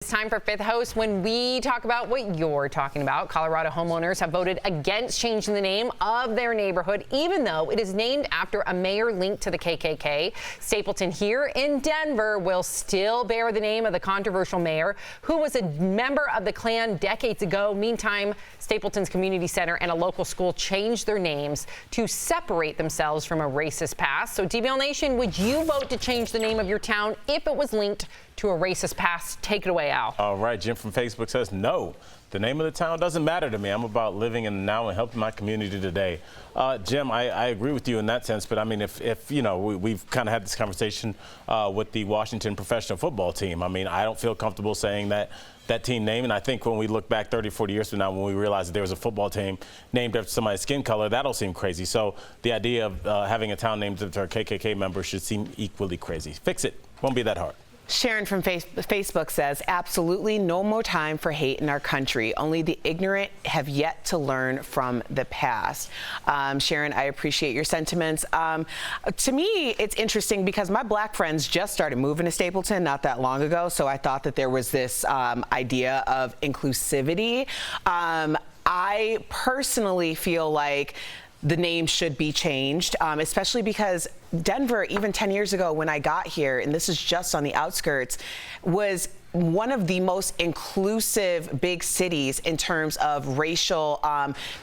It's time for Fifth Host when we talk about what you're talking about. Colorado homeowners have voted against changing the name of their neighborhood, even though it is named after a mayor linked to the KKK. Stapleton here in Denver will still bear the name of the controversial mayor who was a member of the Klan decades ago. Meantime, Stapleton's community center and a local school changed their names to separate themselves from a racist past. So DBL Nation, would you vote to change the name of your town if it was linked to a racist past? Take it away, Al. All right, Jim from Facebook says no. The name of the town doesn't matter to me. I'm about living in the now and helping my community today. Jim, I agree with you in that sense, but I mean, if you know, we've kind of had this conversation with the Washington professional football team. I mean, I don't feel comfortable saying that team name, and I think when we look back 30, 40 years from now, when we realize that there was a football team named after somebody's skin color, that'll seem crazy. So the idea of having a town named after a KKK member should seem equally crazy. Fix it. Won't be that hard. Sharon from Facebook says, absolutely no more time for hate in our country. Only the ignorant have yet to learn from the past. Sharon, I appreciate your sentiments. To me, it's interesting because my black friends just started moving to Stapleton not that long ago, so I thought that there was this idea of inclusivity. I personally feel like the name should be changed, especially because Denver, even 10 years ago when I got here, and this is just on the outskirts, was one of the most inclusive big cities in terms of racial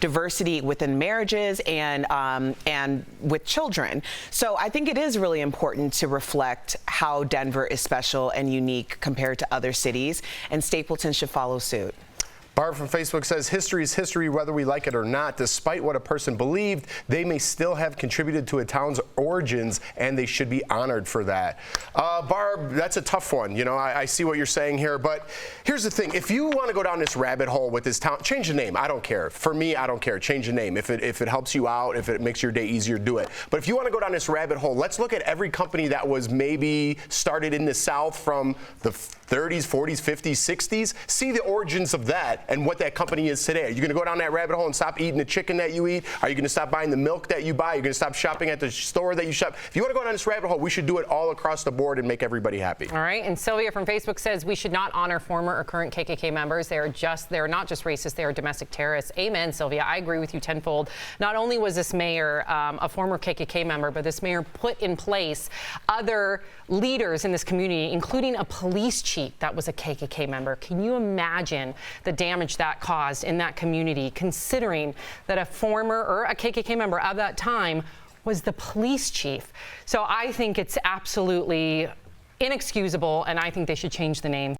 diversity within marriages and with children. So I think it is really important to reflect how Denver is special and unique compared to other cities, and Stapleton should follow suit. Barb from Facebook says, history is history whether we like it or not. Despite what a person believed, they may still have contributed to a town's origins, and they should be honored for that. Barb, that's a tough one. You know, I see what you're saying here, but here's the thing. If you want to go down this rabbit hole with this town, change the name. I don't care. For me, I don't care. Change the name. If it helps you out, if it makes your day easier, do it. But if you want to go down this rabbit hole, let's look at every company that was maybe started in the South from the 30s, 40s, 50s, 60s. See the origins of that and what that company is today. Are you going to go down that rabbit hole and stop eating the chicken that you eat? Are you going to stop buying the milk that you buy? Are you going to stop shopping at the store that you shop? If you want to go down this rabbit hole, we should do it all across the board and make everybody happy. All right. And Silvia from Facebook says we should not honor former or current KKK members. They're not just racist. They are domestic terrorists. Amen, Silvia. I agree with you tenfold. Not only was this mayor a former KKK member, but this mayor put in place other leaders in this community, including a police chief that was a KKK member. Can you imagine the damage that caused in that community, considering that a former or a KKK member of that time was the police chief? So I think it's absolutely inexcusable, and I think they should change the name.